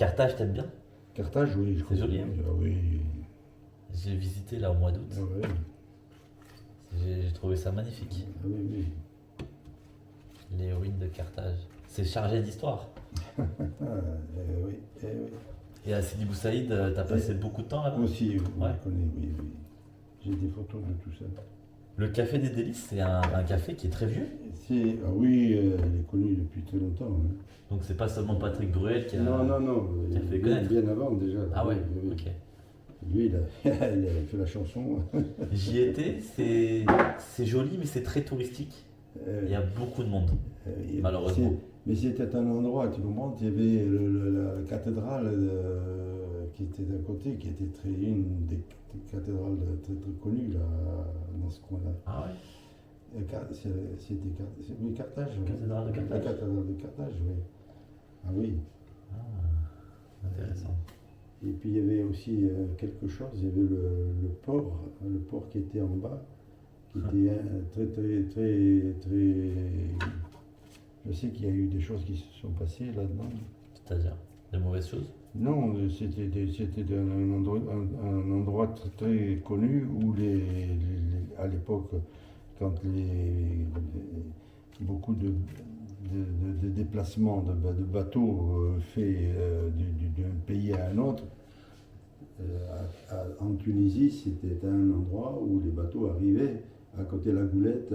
Carthage, t'aimes bien? Carthage, oui, je C'est joli, connais. hein. Ah oui. J'ai visité là au mois d'août. Ah ouais. J'ai trouvé ça magnifique. Ah oui, oui. Les ruines de Carthage. C'est chargé d'histoire. Ah, oui, oui. Et à Sidi Bou Saïd, t'as passé beaucoup de temps là-bas? Aussi, Ouais. je connais, oui, oui. J'ai des photos de tout ça. Le Café des Délices, c'est un café qui est très vieux. Ah oui, elle est connue depuis très longtemps. Hein. Donc c'est pas seulement Patrick Bruel qui a. Non, non, non. qui a fait bien, connaître. bien avant déjà. Ah ouais, Oui, oui. ok. Lui, il a fait la chanson. J'y étais, c'est joli mais c'est très touristique. Il y a beaucoup de monde, malheureusement. Mais c'était un endroit, tu comprends, il y avait la cathédrale qui était d'un côté, qui était une des cathédrales très, très connues là, dans ce coin-là. Ah ouais? Oui, Carthage. Cathédrale de La Carthage. cathédrale de Carthage, oui. Ah oui. Ah, intéressant. Et puis il y avait aussi quelque chose, il y avait le port qui était en bas, qui était très, très, très, très. Je sais qu'il y a eu des choses qui se sont passées là-dedans. C'est-à-dire des mauvaises choses? Non, c'était un endroit très, très connu où à l'époque, quand beaucoup de déplacements de bateaux faits d'un pays à un autre, en Tunisie, c'était un endroit où les bateaux arrivaient à côté de la Goulette,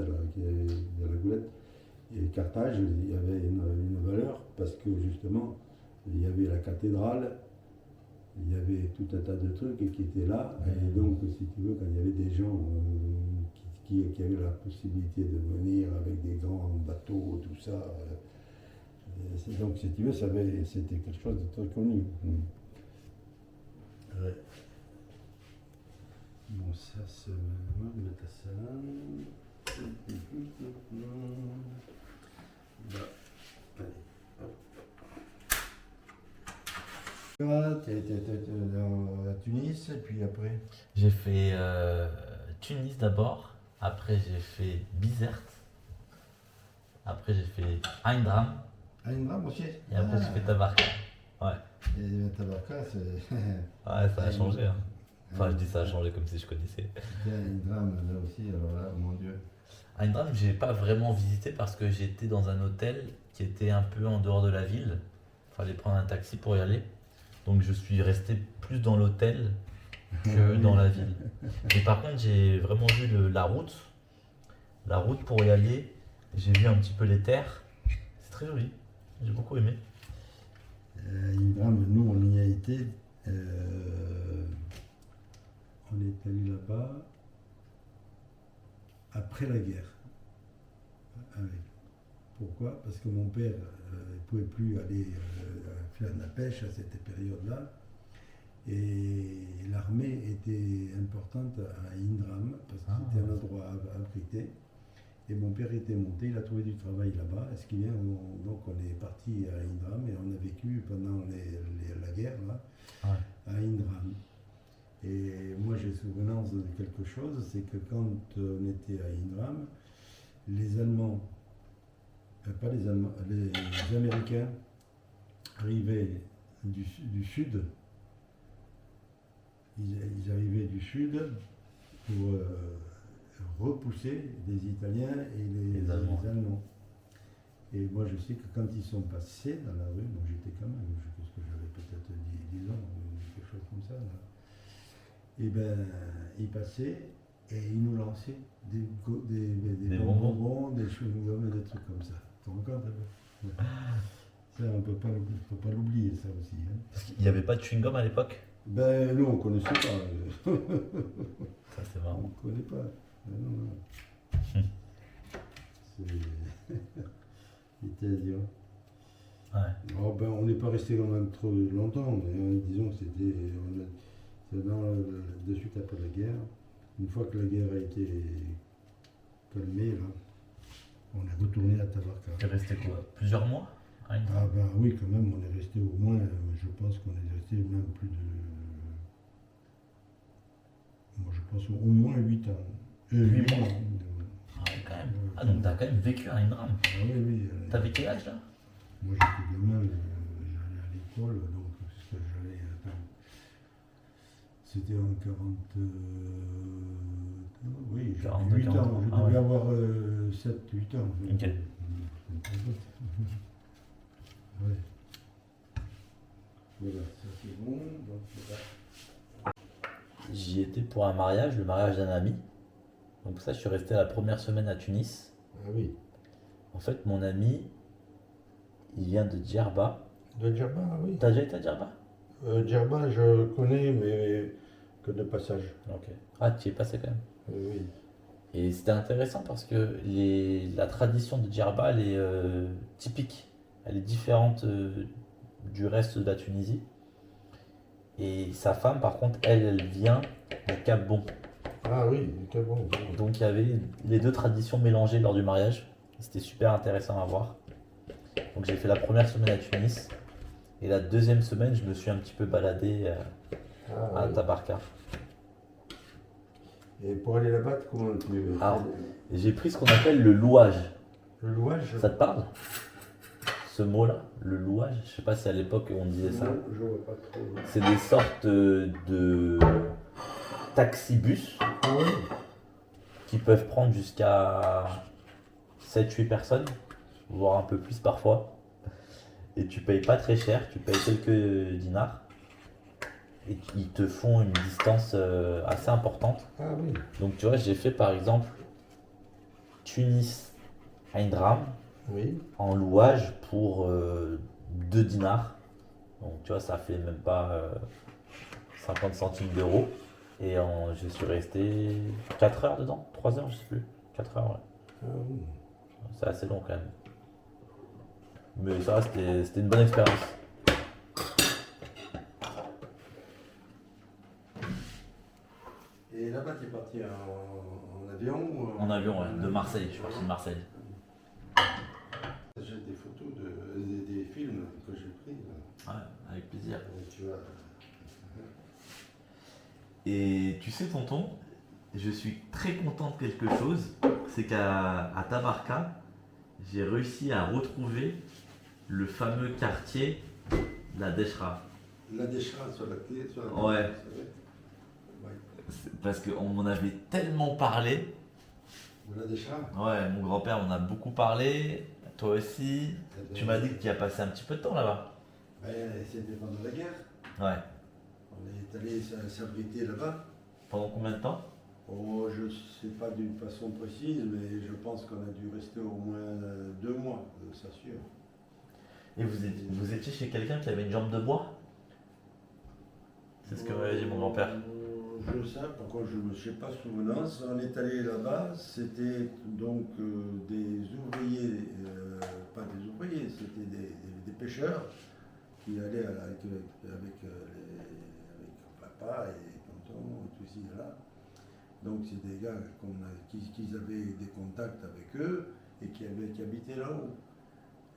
et Carthage, il y avait une valeur parce que justement, il y avait la cathédrale, il y avait tout un tas de trucs qui étaient là, et donc, si tu veux, quand il y avait des gens qui avaient la possibilité de venir avec des grands bateaux, tout ça, donc, si tu veux, c'était quelque chose de très connu. Ouais. Bon, ça, c'est. On va mettre ça là. Bah, allez, hop. Tu as été à Tunis, et puis après. J'ai fait Tunis d'abord, après j'ai fait Bizerte, après j'ai fait Aindram, À Indram aussi. et après j'ai fait Tabarka. Ouais, Et Tabarka, c'est. ouais, ça a changé. Hein. Enfin, je dis ça a changé comme si je connaissais. Indram, là aussi, alors là, mon Dieu. Aindram, j'ai pas vraiment visité parce que j'étais dans un hôtel qui était un peu en dehors de la ville. Fallait prendre un taxi pour y aller. Donc je suis resté plus dans l'hôtel que dans la ville. Mais par contre, j'ai vraiment vu la route. La route pour y aller. J'ai vu un petit peu les terres. C'est très joli. J'ai beaucoup aimé. Indram, nous, on y a été. On est allé là-bas après la guerre. Pourquoi? Parce que mon père ne pouvait plus aller faire de la pêche à cette période-là. Et l'armée était importante à Indram, parce que c'était un endroit abrité. Et mon père était monté, il a trouvé du travail là-bas. Ce qui vient, donc on est parti à Indram et on a vécu pendant la guerre là, à Indram. Et moi j'ai souvenance de quelque chose, c'est que quand on était à Indram, les Allemands, pas les Allemands, les Américains arrivaient du sud. Ils arrivaient du sud pour repousser les Italiens et les Allemands. Et moi je sais que quand ils sont passés dans la rue, moi j'étais quand même, je pense que j'avais peut-être 10 ans ou quelque chose comme ça. Là. Et ben ils passaient et ils nous lançaient des bonbons, des chewing-gums, des trucs comme ça. Tu te rends compte? Ça, on ne peut pas l'oublier, ça aussi. Hein. Parce qu'il n'y avait pas de chewing-gum à l'époque? Ben nous, on ne connaissait pas. Ça, c'est marrant. On ne connaît pas. Non. C'était dur. Ouais. Alors, ben, on n'est pas resté quand même trop longtemps, mais disons que c'était de suite après la guerre. Une fois que la guerre a été calmée, là, on est retourné à Tabarka. Tu es resté quoi? Plusieurs mois? Ah ben oui, quand même, on est resté au moins, je pense qu'on est resté même plus de... Moi je pense au moins 8 ans. 8 mois. Ah ouais, quand même. Ah donc t'as quand même vécu à Indram. Ah oui, oui. T'avais quel âge là? Moi j'étais gamin, j'allais à l'école, donc C'était en 40. Oui, j'ai 42, 8 ans. 43. Je Ah devais ouais. avoir 7-8 ans. Ok. Ouais. Voilà, ça c'est bon. Donc, voilà. J'y étais pour un mariage, le mariage d'un ami. Donc ça, je suis resté la première semaine à Tunis. Ah oui. En fait, mon ami, il vient de Djerba. De Djerba, oui. T'as déjà été à Djerba? Djerba, je connais, mais que de passage. Ok. Ah, tu y es passé quand même. Oui. Et c'était intéressant parce que la tradition de Djerba, elle est typique. Elle est différente du reste de la Tunisie. Et sa femme, par contre, elle vient du Cap Bon. Ah oui, c'était bon. Oui. Donc il y avait les deux traditions mélangées lors du mariage. C'était super intéressant à voir. Donc j'ai fait la première semaine à Tunis. Et la deuxième semaine, je me suis un petit peu baladé Ah, à oui. Tabarka. Et pour aller là-bas, comment tu Alors, j'ai pris ce qu'on appelle le louage. le louage? Ça te parle? Ce mot-là, le louage? Je sais pas si à l'époque on disait ça. Non, je vois pas trop. C'est des sortes de taxibus Ah oui. qui peuvent prendre jusqu'à 7-8 personnes, voire un peu plus parfois. Et tu payes pas très cher, tu payes quelques dinars. Et ils te font une distance assez importante. Ah oui. Donc tu vois, j'ai fait par exemple Tunis Eindram Oui. en louage pour 2 dinars. Donc tu vois, ça fait même pas 50 centimes d'euros. Et je suis resté 4 heures dedans, 3 heures, je sais plus. 4 heures, ouais. Ah oui. C'est assez long quand même. Mais ça, c'était une bonne expérience. Et là-bas, tu es parti en avion ou En avion, ouais, de Marseille, je suis parti de Marseille. J'ai des photos, des films que j'ai pris. Là. Ouais, avec plaisir. Tu vois. Et tu sais, tonton, je suis très content de quelque chose, c'est qu'à Tabarka, j'ai réussi à retrouver le fameux quartier, la Deshra. La décharge sur la clé, sur la Ouais. Ouais. Parce qu'on m'en avait tellement parlé. La décharge. Ouais, mon grand-père m'en a beaucoup parlé, toi aussi. Tu m'as dit que tu y as passé un petit peu de temps là-bas. C'était pendant la guerre. Ouais. On est allé s'abriter là-bas. Pendant combien de temps? Oh, je ne sais pas d'une façon précise, mais je pense qu'on a dû rester au moins 2 mois, ça sûr. Et vous étiez chez quelqu'un qui avait une jambe de bois? C'est ce que m'avait dit mon grand-père. Je sais, par contre, je ne sais pas souvenance. On est allé là-bas, c'était donc des ouvriers, pas des ouvriers, c'était des pêcheurs qui allaient avec papa et tonton et tout ci et là. Donc c'est des gars qui avaient des contacts avec eux et qui habitaient là-haut.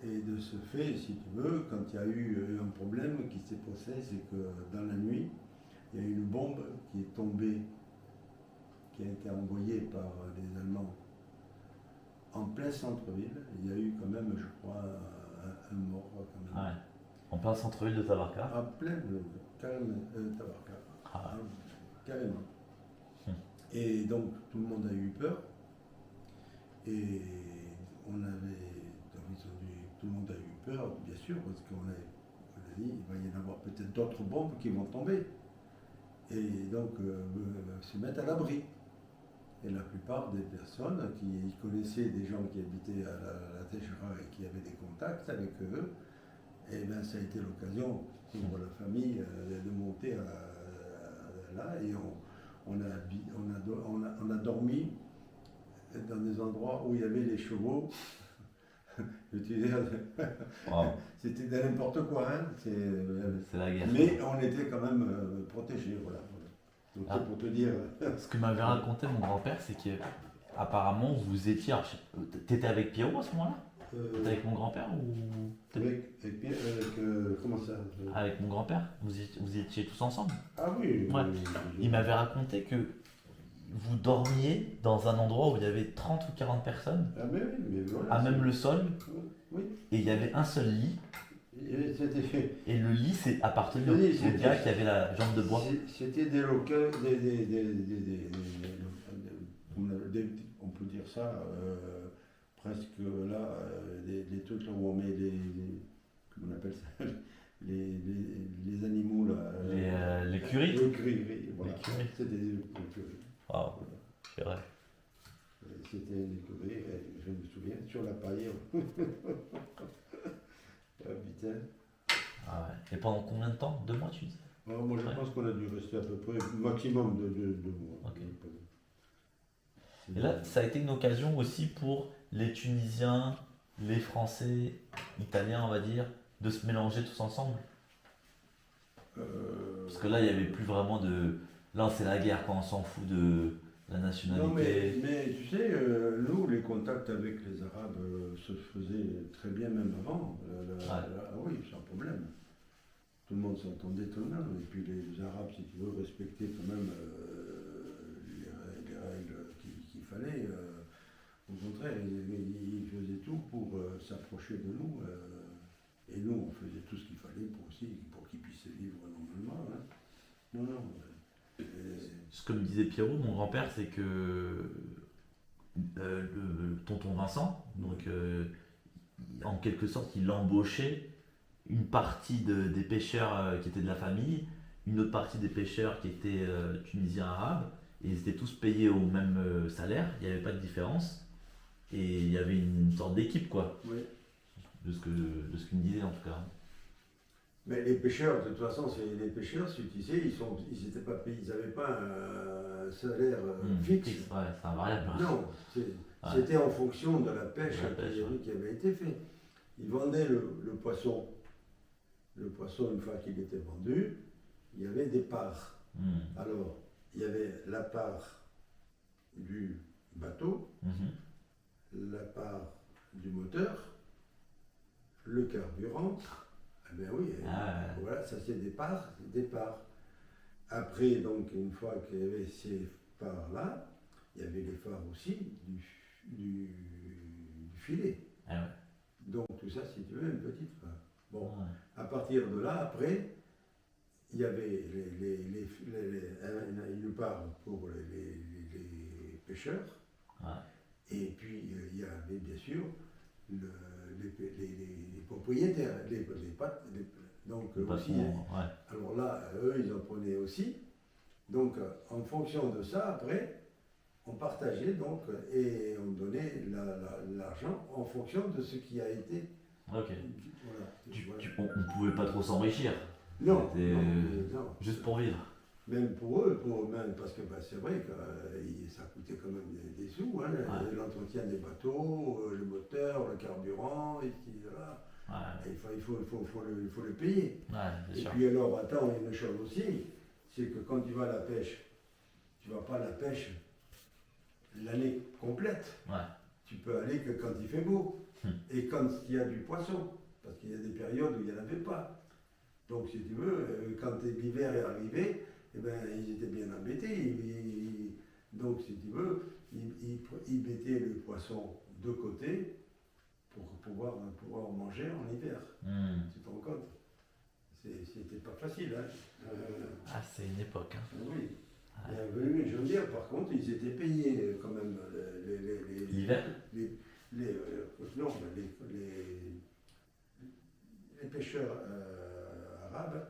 Et de ce fait, si tu veux, quand il y a eu un problème qui s'est passé, c'est que dans la nuit, il y a eu une bombe qui est tombée, qui a été envoyée par les Allemands en plein centre-ville. Il y a eu quand même, je crois, un mort quand même. Ouais. En plein centre-ville de Tabarka. En plein carrément, Tabarka. Ah. Carrément. Et donc tout le monde a eu peur. Et tout le monde a eu peur, bien sûr, parce qu'on a dit il va y en avoir peut-être d'autres bombes qui vont tomber. Et donc se mettre à l'abri. Et la plupart des personnes qui connaissaient des gens qui habitaient à la Téchera et qui avaient des contacts avec eux, et bien ça a été l'occasion pour la famille de monter là et on a dormi dans des endroits où il y avait les chevaux. Wow. C'était de n'importe quoi, hein. C'est la guerre. Mais on était quand même protégés, voilà. Donc c'est pour te dire. Ce que m'avait raconté mon grand-père, c'est qu'apparemment vous étiez. T'étais avec Pierrot à ce moment-là? T'étais avec mon grand-père ou comment ça avec mon grand-père? Vous étiez tous ensemble? Ah oui. Ouais. Il m'avait raconté que vous dormiez dans un endroit où il y avait 30 ou 40 personnes, Ah mais oui, mais voilà. à même le sol, Oui. et il y avait un seul lit, Et le lit, c'est appartenu Le lit, au gars qui avait la jambe de bois. C'était des locaux, on peut dire ça, presque là, des trucs là où on met comment on appelle ça, les animaux là. L'écurie. L'écurie, voilà. L'écurie. C'était des écuries. Waouh, c'est vrai. C'était une écurie, je me souviens, sur la paille. Ah, putain. Ah ouais. Et pendant combien de temps? 2 mois, tu dis? Moi, je pense qu'on a dû rester à peu près maximum de 2 mois. Ok. Et là, ça a été une occasion aussi pour les Tunisiens, les Français, Italiens, on va dire, de se mélanger tous ensemble. Parce que là, il n'y avait plus vraiment de. Là, c'est la guerre, quand on s'en fout de la Non, nationalité. mais tu sais, nous, les contacts avec les Arabes se faisaient très bien même avant. Oui, sans problème. Tout le monde s'entendait tout le monde. Et puis les Arabes, si tu veux, respectaient quand même les règles qu'il fallait. Au contraire, ils faisaient tout pour s'approcher de nous. Et nous, on faisait tout ce qu'il fallait pour qu'ils puissent vivre normalement. Hein. Non, non. Ce que me disait Pierrot, mon grand-père, c'est que le tonton Vincent, donc en quelque sorte, il embauchait une partie des pêcheurs qui étaient de la famille, une autre partie des pêcheurs qui étaient tunisiens arabes, et ils étaient tous payés au même salaire, il n'y avait pas de différence, et il y avait une sorte d'équipe, quoi, Oui. de ce qu'il me disait en tout cas. Mais les pêcheurs, de toute façon, les pêcheurs, tu sais, ils étaient pas payés, ils n'avaient pas un salaire fixe. Ouais, c'est invariable. Non, c'était en fonction de la pêche, qui avait été faite. Ils vendaient le poisson. Le poisson, une fois qu'il était vendu, il y avait des parts. Alors, il y avait la part du bateau, la part du moteur, le carburant. Eh bien oui, voilà, ça c'est des parts, Après, donc, une fois qu'il y avait ces parts-là, il y avait les phares aussi du filet. Ah ouais. Donc tout ça, si tu veux, une petite part. Bon, à partir de là, après, il y avait une part pour les pêcheurs, et puis il y avait bien sûr les propriétaires, donc aussi. Alors là, eux, ils en prenaient aussi. Donc, en fonction de ça, après, on partageait donc et on donnait l'argent en fonction de ce qui a été. Ok. Voilà. On ne pouvait pas trop s'enrichir. Non, non. Juste pour vivre. Même pour eux, parce que c'est vrai que ça coûtait quand même des sous, hein, l'entretien des bateaux, le moteur, le carburant, etc. Il faut le payer. Et puis alors, attends, il y a une chose aussi, c'est que quand tu vas à la pêche, tu ne vas pas à la pêche l'année complète. Tu peux aller que quand il fait beau et quand il y a du poisson, parce qu'il y a des périodes où il n'y en avait pas. Donc si tu veux, quand l'hiver est arrivé, eh ben, ils étaient bien embêtés. Donc si tu veux, ils mettaient le poisson de côté pour pouvoir manger en hiver. Tu te rends compte? C'était pas facile. Hein. C'est une époque. Hein. Oui. Oui, je veux dire, par contre, ils étaient payés quand même l'hiver. Non, les pêcheurs arabes,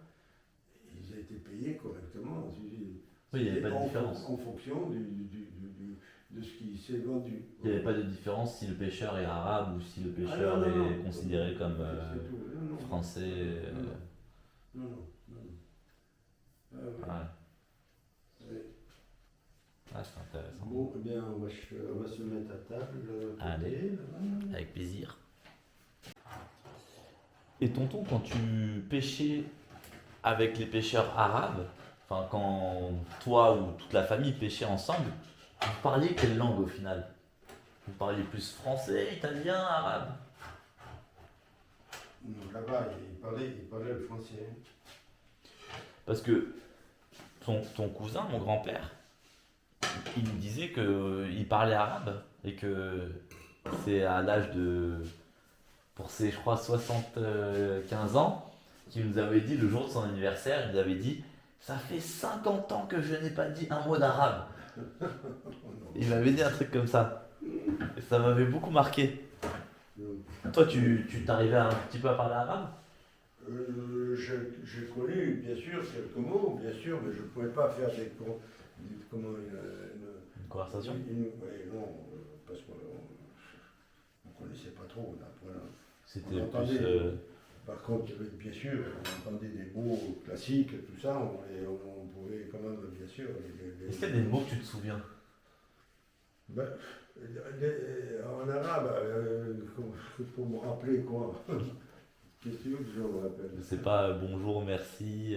ils étaient payés correctement. Oui, il n'y avait pas de différence. En fonction de ce qui s'est vendu. Il n'y avait pas de différence si le pêcheur est arabe ou si le pêcheur est considéré comme français. Non. C'est intéressant. Bon, eh bien, on va se mettre à table. Allez, avec plaisir. Et tonton, quand tu pêchais avec les pêcheurs arabes, enfin quand toi ou toute la famille pêchait ensemble, vous parliez quelle langue au final? Vous parliez plus français, italien, arabe? Non, là-bas, il parlait le français. Parce que ton cousin, mon grand-père, il me disait qu'il parlait arabe et que c'est à l'âge de pour ses, je crois, 75 ans, qui nous avait dit le jour de son anniversaire, il nous avait dit ça fait 50 ans que je n'ai pas dit un mot d'arabe. Il m'avait dit un truc comme ça. Et ça m'avait beaucoup marqué. Toi, tu t'arrivais un petit peu à parler arabe? J'ai connu, bien sûr, quelques mots, bien sûr, mais je ne pouvais pas faire comment, Une conversation? Ouais, non, parce qu'on ne connaissait pas trop. Là, voilà. C'était On plus. entendait, par contre, bien sûr, on entendait des mots classiques, tout ça, on pouvait quand même, bien sûr. Est-ce qu'il y a des mots que tu te souviens? Ben, en arabe, pour me rappeler quoi. Qu'est-ce que tu veux que je me rappelle? Je sais pas, bonjour, merci.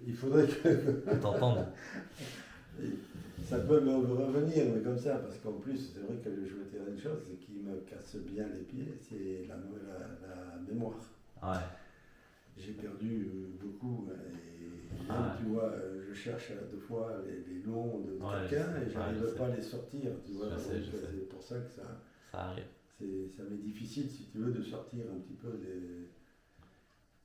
Il faudrait que T'entends? ça peut me revenir, mais comme ça, parce qu'en plus, c'est vrai que je vais te dire une chose, c'est qui me casse bien les pieds, c'est la mémoire. Ouais. J'ai perdu beaucoup, et même, Ah, tu vois, je cherche deux fois les noms de ouais, quelqu'un et je j'arrive sais. pas à les sortir, tu vois. Je sais, Donc, je sais. c'est pour ça que Ça arrive. ça m'est difficile, si tu veux, de sortir un petit peu des.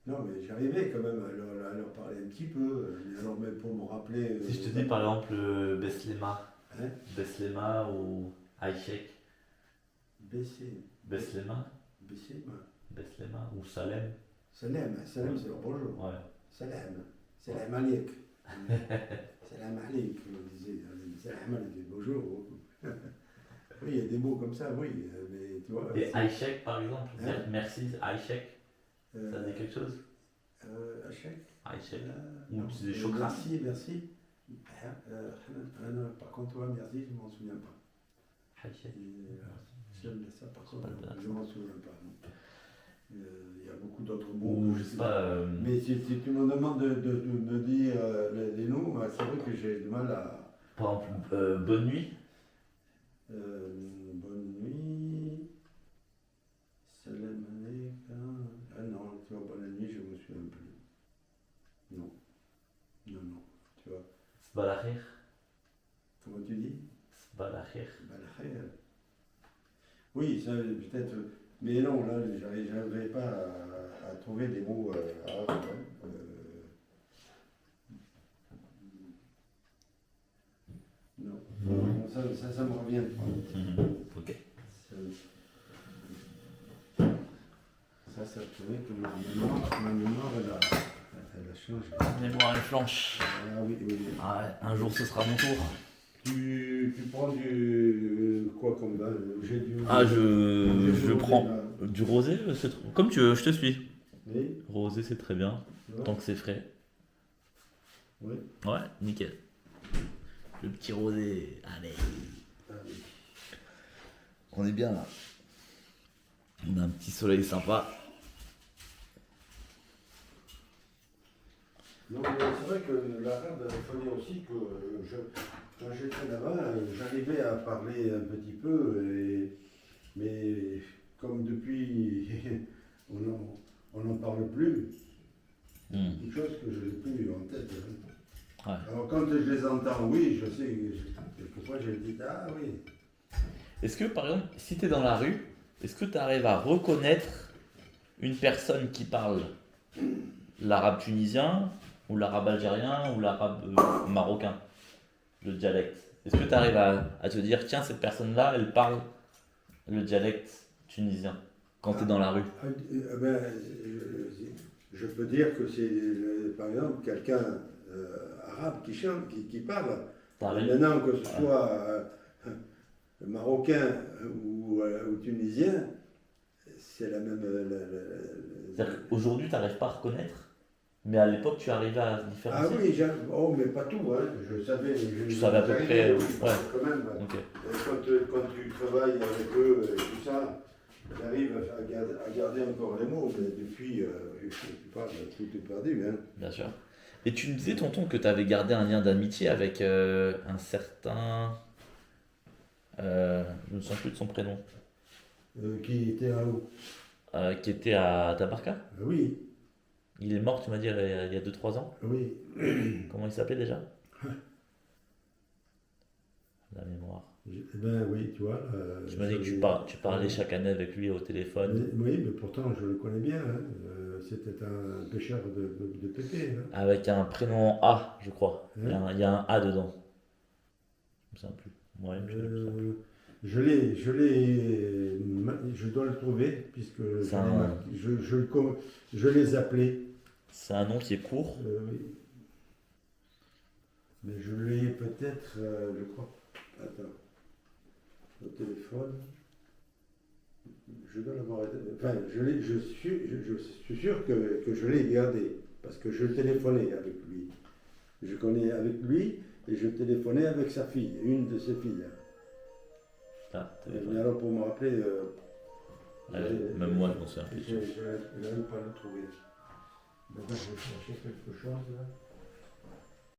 Non, mais j'arrivais quand même à leur parler un petit peu, mais alors même pour me rappeler. Si je te dis par exemple Beslema, Hein, Beslema ou Aïchek, baisser, Beslema, baisser, Beslema ou Salem. salam, salam c'est leur bonjour. Ouais. Salam alik. Salam alik, on disait, salam alik, bonjour. Oui, il y a des mots comme ça, oui, mais tu vois. Et Aïchek par exemple, Hein? merci, Aïchek, ça dit quelque chose? Achek. Aïchek. Ou Non. tu dis Chokran. Merci. Non, par contre, toi, merci, je ne m'en souviens pas. Aïchek. Ça, par contre, Pas le je ne m'en souviens pas. Il y a beaucoup d'autres mots. Ou je sais pas. Mais si tu me demandes de me dire les noms, c'est vrai que j'ai du mal à. Par exemple, bonne nuit. Bonne nuit. Salam alaikum. Ah non, tu vois, bonne nuit, je me souviens plus. Non. Non, tu vois. Sbalachir. Comment tu dis? Sbalachir. Balakhair. Oui, ça peut-être. Mais non, là, j'arrivais pas à trouver des mots arabes. Hein. Non, non, ça me revient pas. Ok. Ça, tu vois que ma mémoire elle a changé. Mémoire une flanche. Ah oui, oui. Ah ouais, un jour ce sera mon tour. Tu prends du quoi comme vin? Ah, je rosé, prends là. du rosé, comme tu veux, je te suis. Oui, Rosé, c'est très bien, ouais. tant que c'est frais. Oui. Ouais, nickel. Le petit rosé, allez. Ah oui. On est bien là. On a un petit soleil sympa. Non, mais c'est vrai que l'arabe, il fallait aussi que quand j'étais là-bas, j'arrivais à parler un petit peu, mais comme depuis on n'en parle plus, une chose que je n'ai plus en tête. Hein. Ouais. Alors quand je les entends, oui, je sais, quelquefois je dis, ah oui. Est-ce que par exemple, si tu es dans la rue, est-ce que tu arrives à reconnaître une personne qui parle l'arabe tunisien ou l'arabe algérien ou l'arabe marocain, le dialecte? Est-ce que tu arrives à te dire, tiens, cette personne-là, elle parle le dialecte tunisien quand tu es dans la rue? Ben, je peux dire que c'est, par exemple, quelqu'un arabe qui chante, qui parle. Maintenant, que ce soit marocain ou tunisien, c'est la même. C'est-à-dire qu'aujourd'hui, tu n'arrives pas à reconnaître, mais à l'époque, tu arrivais à différencier. Ah oui, oh, mais pas tout, hein. Je savais. Tu savais à peu près, oui, ouais. quand même. Ok. Quand tu travailles avec eux et tout ça, j'arrive à garder encore les mots, mais depuis, tu parles, tout est perdu. Hein. Bien sûr. Et tu me disais, tonton, que tu avais gardé un lien d'amitié avec un certain. Je ne me souviens plus de son prénom. Qui était à où? Qui était à Tabarka. Oui, Il est mort, tu m'as dit, il y a 2-3 ans. oui. Comment il s'appelait déjà? la mémoire. Eh ben oui, tu vois. Tu m'as dit que tu parlais chaque année avec lui au téléphone. Oui, mais pourtant je le connais bien. Hein. C'était un pêcheur de pépé. Hein. Avec un prénom A, je crois. Hein? Il y a un A dedans. Je me souviens plus. Ouais, Je dois le trouver puisque C'est un, je les appelais. c'est un nom qui est court. Oui. Mais je l'ai peut-être, je crois. Attends. Au téléphone. Je dois l'avoir. Enfin, je suis sûr que je l'ai gardé parce que je téléphonais avec lui. Je connais avec lui et je téléphonais avec sa fille, une de ses filles. Ah, Mais alors pour me rappeler. même moi, je m'en souviens plus. Je n'arrive pas à le trouver. Maintenant, je vais chercher quelque chose là.